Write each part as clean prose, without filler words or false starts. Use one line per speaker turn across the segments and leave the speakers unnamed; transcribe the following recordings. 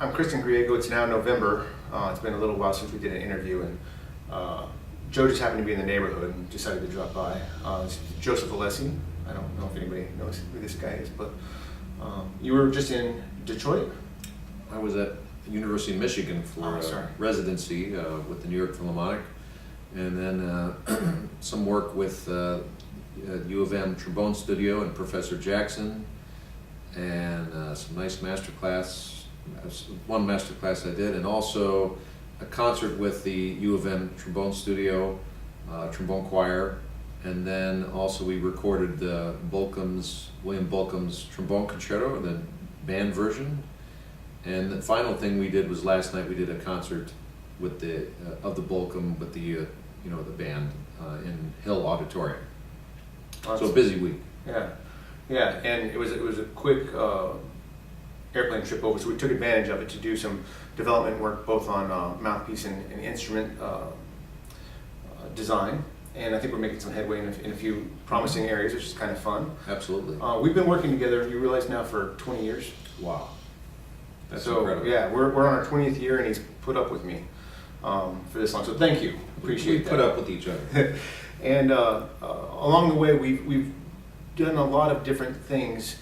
I'm Christan Griego. It's now November. It's been a little while since we did an interview, and Joe just happened to be in the neighborhood and decided to drop by. It's Joseph Alessi. I don't know if anybody knows who this guy is, but you were just in Detroit?
I was at the University of Michigan for residency with the New York Philharmonic, and then some work with U of M trombone studio and Professor Jackson, and some nice master class. One master class I did, and also a concert with the U of M trombone studio, trombone choir, and then also we recorded William Bolcom's trombone concerto, the band version. And the final thing we did was last night we did a concert with the Bolcom with the the band in Hill Auditorium. So a busy week.
Yeah, and it was a quick airplane trip over, so we took advantage of it to do some development work both on mouthpiece and instrument design. And I think we're making some headway in a few promising areas, which is kind of fun.
Absolutely.
We've been working together, you realize now, for 20 years.
Wow. That's
so
incredible.
Yeah, we're on our 20th year, and he's put up with me for this long. So thank you, appreciate that.
We put up with each other.
And along the way, we've done a lot of different things.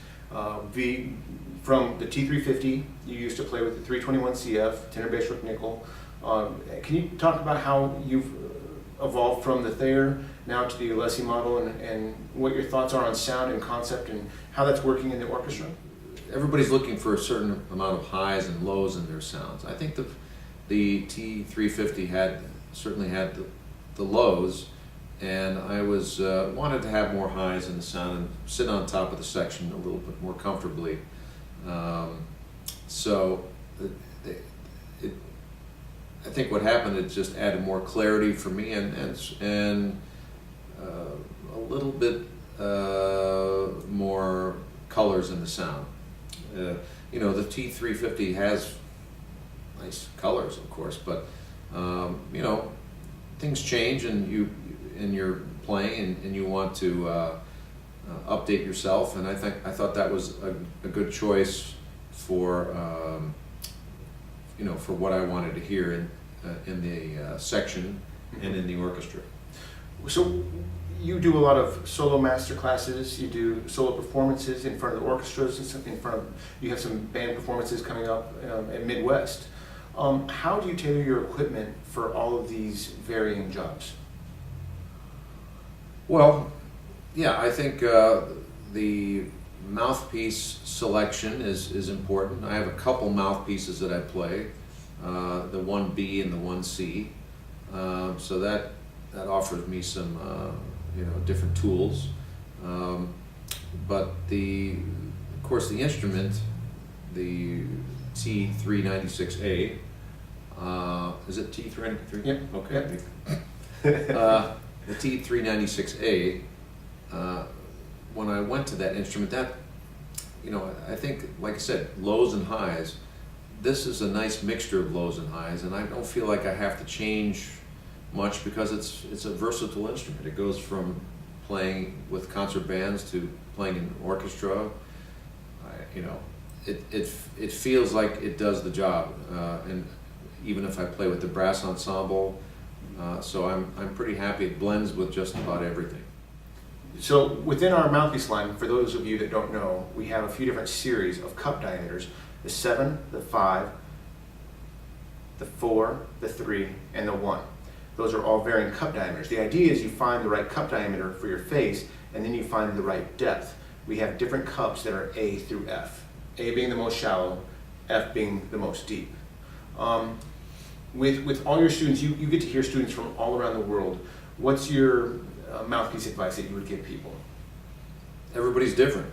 From the T350, you used to play with the 321 CF, tenor bass rook nickel. Can you talk about how you've evolved from the Thayer now to the Alessi model, and what your thoughts are on sound and concept and how that's working in the orchestra?
Everybody's looking for a certain amount of highs and lows in their sounds. I think the T350 certainly had the lows, and I wanted to have more highs in the sound and sit on top of the section a little bit more comfortably. I think what happened, it just added more clarity for me and a little bit more colors in the sound. The T350 has nice colors, of course, but things change, and you're playing, and you want to update yourself, and I thought that was a good choice for for what I wanted to hear in the section and in the orchestra.
So you do a lot of solo master classes, you do solo performances in front of the orchestras, you have some band performances coming up at Midwest. How do you tailor your equipment for all of these varying jobs?
Well, yeah, I think the mouthpiece selection is important. I have a couple mouthpieces that I play, the 1B and the 1C, so that offers me some different tools. But of course the instrument, the T396A, is it T393?
Yep.
Okay. Yep. The T396A, when I went to that instrument, I think, like I said, lows and highs, this is a nice mixture of lows and highs, and I don't feel like I have to change much because it's a versatile instrument. It goes from playing with concert bands to playing in an orchestra. It feels like it does the job, and even if I play with the brass ensemble, so I'm pretty happy. It blends with just about everything.
So within our mouthpiece line, for those of you that don't know, we have a few different series of cup diameters: the 7, the 5, the 4, the 3, and the 1. Those are all varying cup diameters. The idea is you find the right cup diameter for your face, and then you find the right depth. We have different cups that are A through F, A being the most shallow, F being the most deep. With all your students, you get to hear students from all around the world. What's your mouthpiece advice that you would give people?
Everybody's different.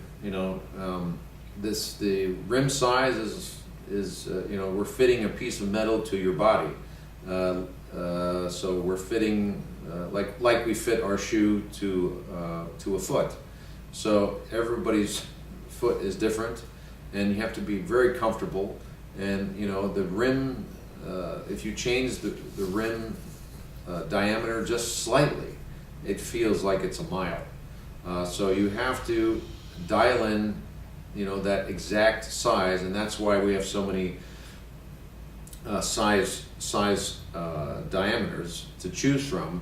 The rim size is we're fitting a piece of metal to your body. So we're fitting like we fit our shoe to a foot. So everybody's foot is different, and you have to be very comfortable. And the rim, if you change the rim diameter just slightly, it feels like it's a mile. So you have to dial in, that exact size, and that's why we have so many size diameters to choose from,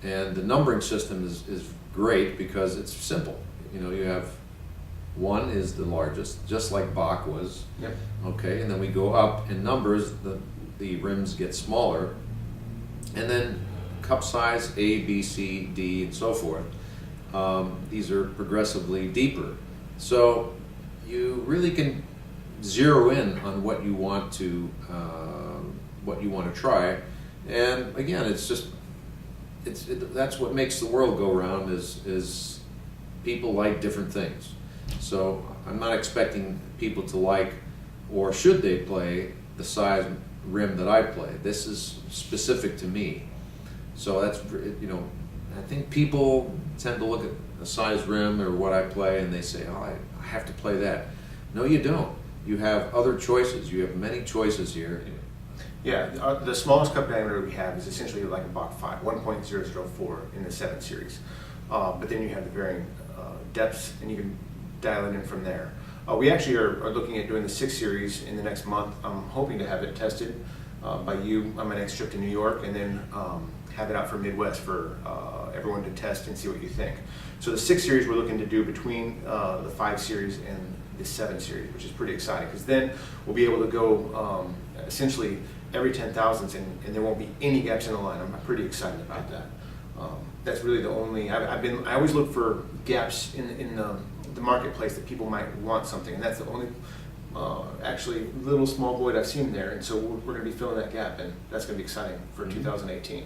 and the numbering system is great because it's simple. You know, you have one is the largest, just like Bach was.
Yep.
Okay, and then we go up in numbers. The rims get smaller, and then cup size A, B, C, D, and so forth. These are progressively deeper, so you really can zero in on what you want to try. And again, it's just that's what makes the world go round, is people like different things. So I'm not expecting people to like, or should they play, the size rim that I play. This is specific to me. So that's, you know, I think people tend to look at a size rim or what I play and they say, oh, I have to play that. No, you don't. You have other choices. You have many choices here.
Yeah, the smallest cup diameter we have is essentially like a Bach 5, 1.004 in the 7 series. But then you have the varying depths, and you can dial it in from there. We actually are looking at doing the 6 series in the next month. I'm hoping to have it tested by you on my next trip to New York, and then have it out for Midwest for everyone to test and see what you think. So the 6 series we're looking to do between the 5 series and the 7 series, which is pretty exciting, because then we'll be able to go essentially every 10,000ths, and there won't be any gaps in the line. I'm pretty excited about that. That's really the only, I always look for gaps in the marketplace that people might want something, and that's the only actually little small void I've seen there, and so we're going to be filling that gap, and that's going to be exciting for 2018.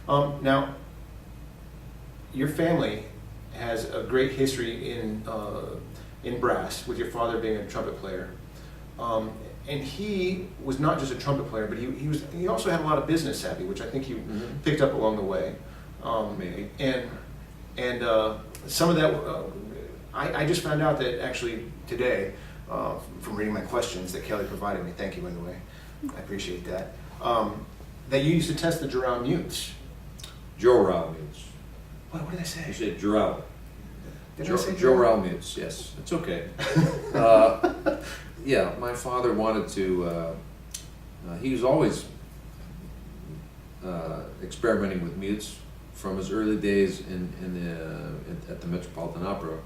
Now, your family has a great history in brass, with your father being a trumpet player. And he was not just a trumpet player, but he also had a lot of business savvy, which I think you picked up along the way.
Maybe.
And some of that, I just found out that actually today, from reading my questions that Kelly provided me, thank you by the way, I appreciate that, that you used to test the Joral mutes.
Joral mutes.
What did I say?
You said Joral.
Did I say
Joral mutes, yes. It's okay. Yeah, my father wanted to, he was always experimenting with mutes from his early days at the Metropolitan Opera,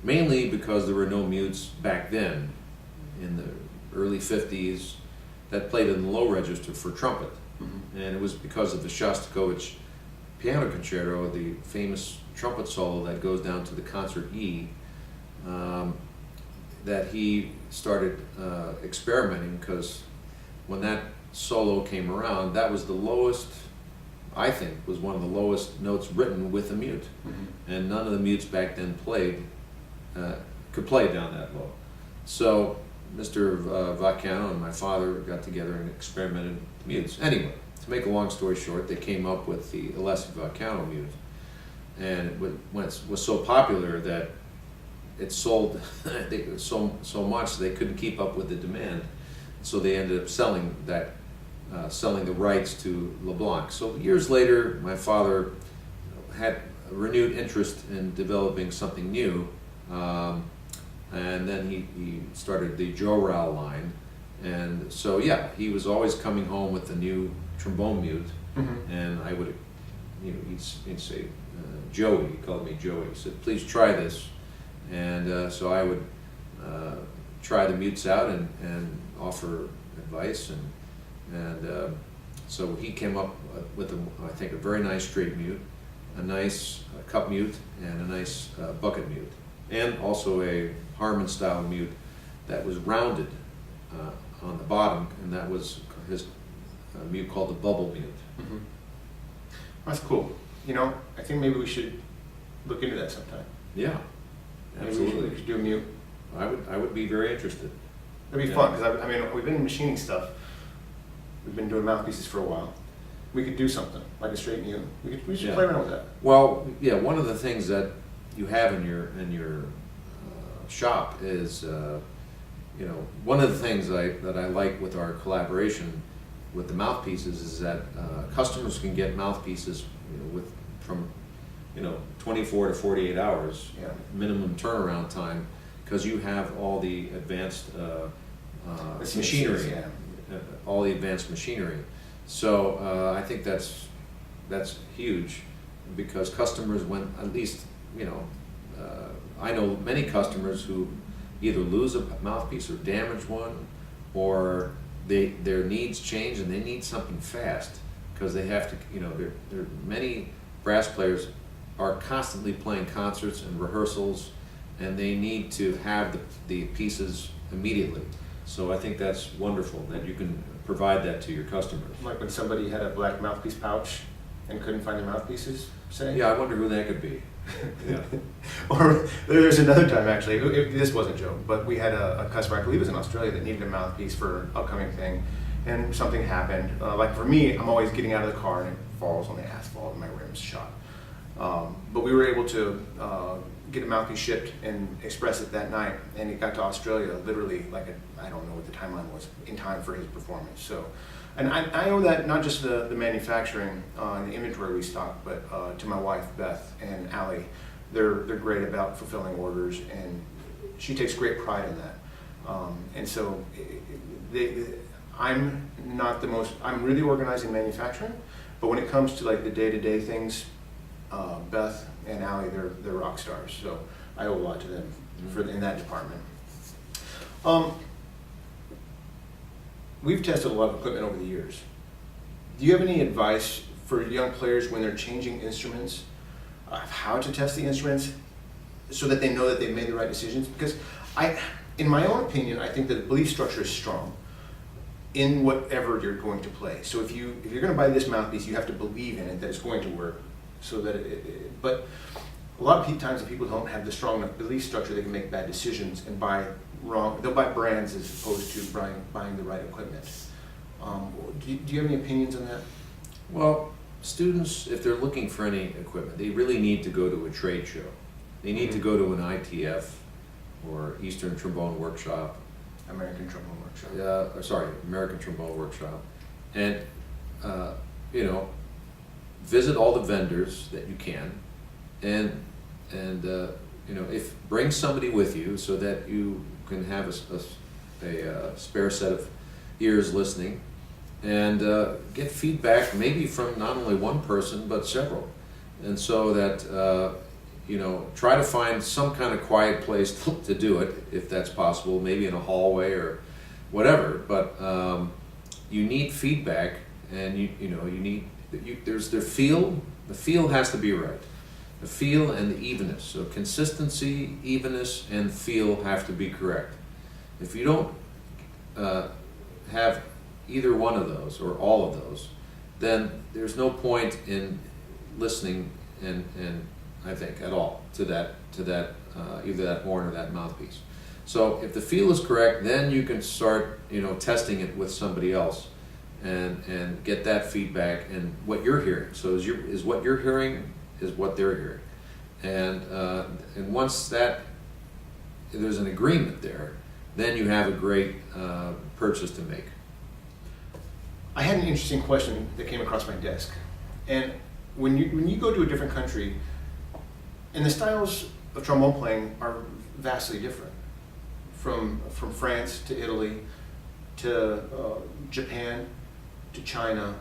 mainly because there were no mutes back then in the early 50s that played in the low register for trumpet. And it was because of the Shostakovich piano concerto, the famous trumpet solo that goes down to the concert E, that he started experimenting, because when that solo came around, that was the lowest, I think, was one of the lowest notes written with a mute. And none of the mutes back then could play down that low. So Mr. Vacchiano and my father got together and experimented with mutes. Anyway, to make a long story short, they came up with the Alessi Vacchiano mute. And it was so popular that it sold so much they couldn't keep up with the demand, so they ended up selling the rights to LeBlanc. So years later, my father had a renewed interest in developing something new, and then he started the Joral line, and so yeah, he was always coming home with a new trombone mute, and I would, he'd say, Joey, he called me Joey, he said, please try this. And so I would try the mutes out and offer advice, and so he came up with I think a very nice straight mute, a nice cup mute, and a nice bucket mute, and also a Harman style mute that was rounded on the bottom, and that was his mute called the bubble mute.
That's cool. You know, I think maybe we should look into that sometime.
Yeah. Absolutely.
Maybe we should do a mute.
I would be very interested.
It'd be fun, because I mean, we've been machining stuff. We've been doing mouthpieces for a while. We could do something, like a straight mute. We should play around with that.
Well, yeah, one of the things that you have in your shop is, one of the things that I like with our collaboration with the mouthpieces is that customers can get mouthpieces from 24 to 48 hours, minimum turnaround time, because you have all the advanced machinery, all the advanced machinery. So I think that's huge, because customers, when at least, you know, I know many customers who either lose a mouthpiece or damage one, or their needs change and they need something fast, because they have to, you know, there many brass players are constantly playing concerts and rehearsals, and they need to have the pieces immediately. So I think that's wonderful that you can provide that to your customers.
Like when somebody had a black mouthpiece pouch and couldn't find their mouthpieces, say?
Yeah, I wonder who that could be. Yeah.
Or there's another time, actually, this wasn't a joke, but we had a customer, I believe it was in Australia, that needed a mouthpiece for an upcoming thing, and something happened. Like for me, I'm always getting out of the car and it falls on the asphalt and my rim's shot. But we were able to get a mouthpiece shipped and express it that night, and it got to Australia literally like I don't know what the timeline was, in time for his performance. So, and I owe that not just the manufacturing and the inventory we stock, but to my wife Beth and Allie. They're great about fulfilling orders, and she takes great pride in that. And so I'm not the most, I'm really organized in manufacturing, but when it comes to like the day-to-day things, Beth and Allie, they're rock stars. So I owe a lot to them in that department. We've tested a lot of equipment over the years. Do you have any advice for young players when they're changing instruments, how to test the instruments so that they know that they've made the right decisions? Because in my own opinion, I think that the belief structure is strong in whatever you're going to play. So if you're going to buy this mouthpiece, you have to believe in it, that it's going to work. So that but a lot of times, if people don't have the strong enough belief structure, they can make bad decisions and buy wrong. They'll buy brands as opposed to buying the right equipment. Do you have any opinions on that?
Well, students, if they're looking for any equipment, they really need to go to a trade show. They need to go to an ITF or Eastern Trombone Workshop.
American Trombone Workshop.
American Trombone Workshop. And, you know, visit all the vendors that you can, and you know, bring somebody with you so that you can have a spare set of ears listening, and get feedback maybe from not only one person but several, and so that you know, try to find some kind of quiet place to do it if that's possible, maybe in a hallway or whatever. But you need feedback, and you know, you need. There's the feel. The feel has to be right. The feel and the evenness. So consistency, evenness, and feel have to be correct. If you don't have either one of those or all of those, then there's no point in listening and I think at all to that either that horn or that mouthpiece. So if the feel is correct, then you can start, you know, testing it with somebody else. And get that feedback and what you're hearing. So is what you're hearing is what they're hearing, and once there's an agreement there, then you have a great purchase to make.
I had an interesting question that came across my desk, and when you go to a different country, and the styles of trombone playing are vastly different, from France to Italy to Japan to China,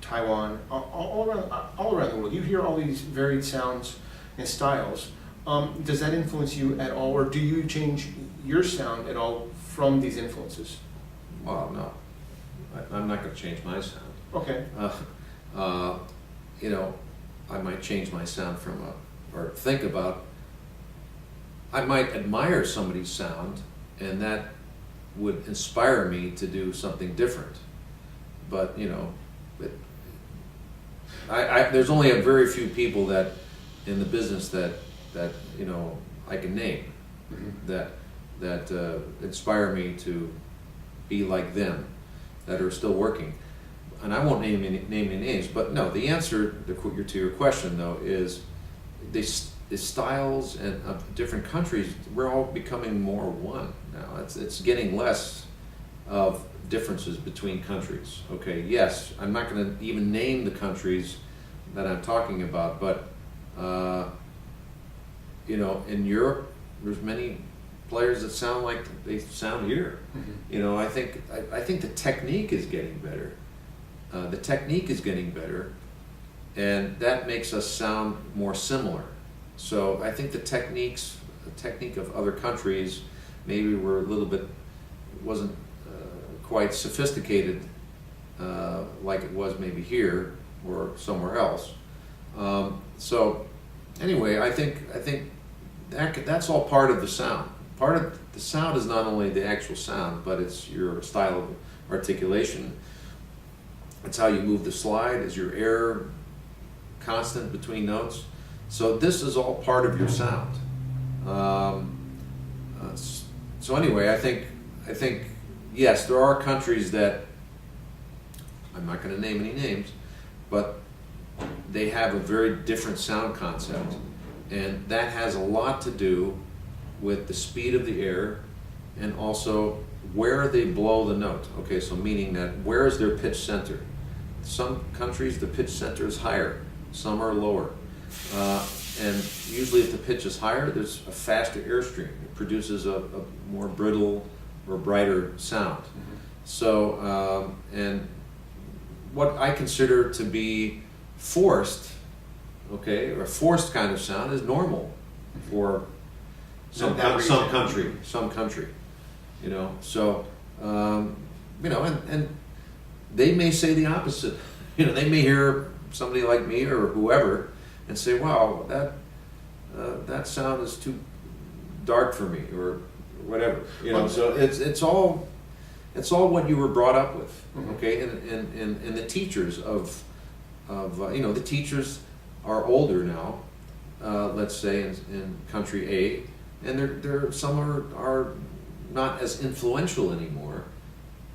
Taiwan, all around the world. You hear all these varied sounds and styles. Does that influence you at all, or do you change your sound at all from these influences?
Well, no. I'm not going to change my sound.
Okay.
You know, I might change my sound or think about, I might admire somebody's sound, and that would inspire me to do something different. But, you know, there's only a very few people that in the business that you know, I can name, that inspire me to be like them, that are still working. And I won't name any names, but no, the answer to your question though is the styles and of different countries, we're all becoming more one now. It's getting less of differences between countries. Okay, yes, I'm not going to even name the countries that I'm talking about, but you know, in Europe, there's many players that sound like they sound here.
Mm-hmm.
You know, I think the technique is getting better. The technique is getting better, and that makes us sound more similar. So I think the technique of other countries maybe were a little bit, wasn't quite sophisticated like it was maybe here or somewhere else. So anyway, I think that's all part of the sound. Part of the sound is not only the actual sound, but it's your style of articulation. It's how you move the slide. Is your air constant between notes? So this is all part of your sound. So anyway, I think yes, there are countries that, I'm not going to name any names, but they have a very different sound concept, and that has a lot to do with the speed of the air and also where they blow the note. Okay, so meaning that where is their pitch center? Some countries the pitch center is higher, some are lower. And usually if the pitch is higher, there's a faster airstream. It produces a more brittle or brighter sound.
Mm-hmm.
So, and what I consider to be forced, okay, or forced kind of sound is normal for some country, you know. So, you know, and they may say the opposite. You know, they may hear somebody like me or whoever and say, "Wow, that sound is too dark for me," or whatever. You know, so it's all what you were brought up with, okay? And the teachers of you know, the teachers are older now, let's say in country A, and they're some are not as influential anymore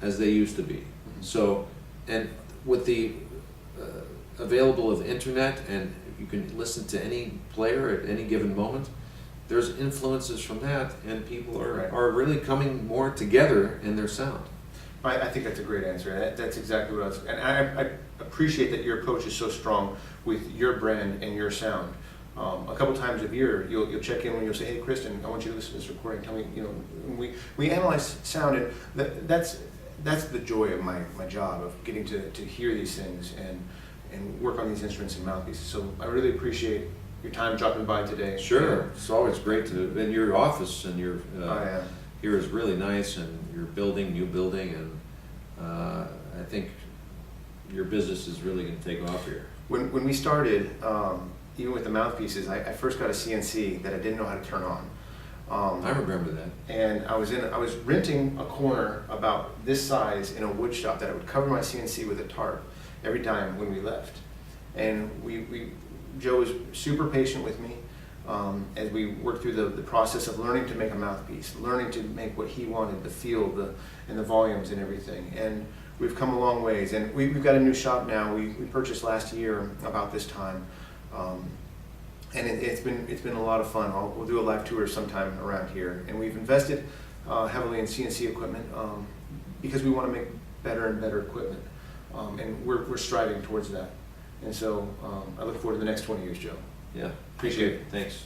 as they used to be. So, and with the available of internet, and you can listen to any player at any given moment, there's influences from that, and people are really coming more together in their sound.
I think that's a great answer. That's exactly what I was, and I appreciate that your approach is so strong with your brand and your sound. A couple times a year, you'll check in when you'll say, "Hey, Christan, I want you to listen to this recording. Tell me, you know." We analyze sound, and that's the joy of my job, of getting to hear these things and work on these instruments and mouthpieces. So I really appreciate your time dropping by today.
Sure, it's always great to. And your office and your
Yeah.
here is really nice, and your new building, and I think your business is really going to take off here.
When we started, even with the mouthpieces, I first got a CNC that I didn't know how to turn on.
I remember that.
And I was renting a corner about this size in a wood shop that I would cover my CNC with a tarp every time when we left. And Joe was super patient with me as we worked through the process of learning to make a mouthpiece, learning to make what he wanted, the feel, and the volumes and everything. And we've come a long ways. And we've got a new shop now. We purchased last year about this time. And it's been a lot of fun. We'll do a live tour sometime around here. And we've invested heavily in CNC equipment because we want to make better and better equipment. And we're striving towards that. And so I look forward to the next 20 years, Joe.
Yeah, appreciate it. Thanks.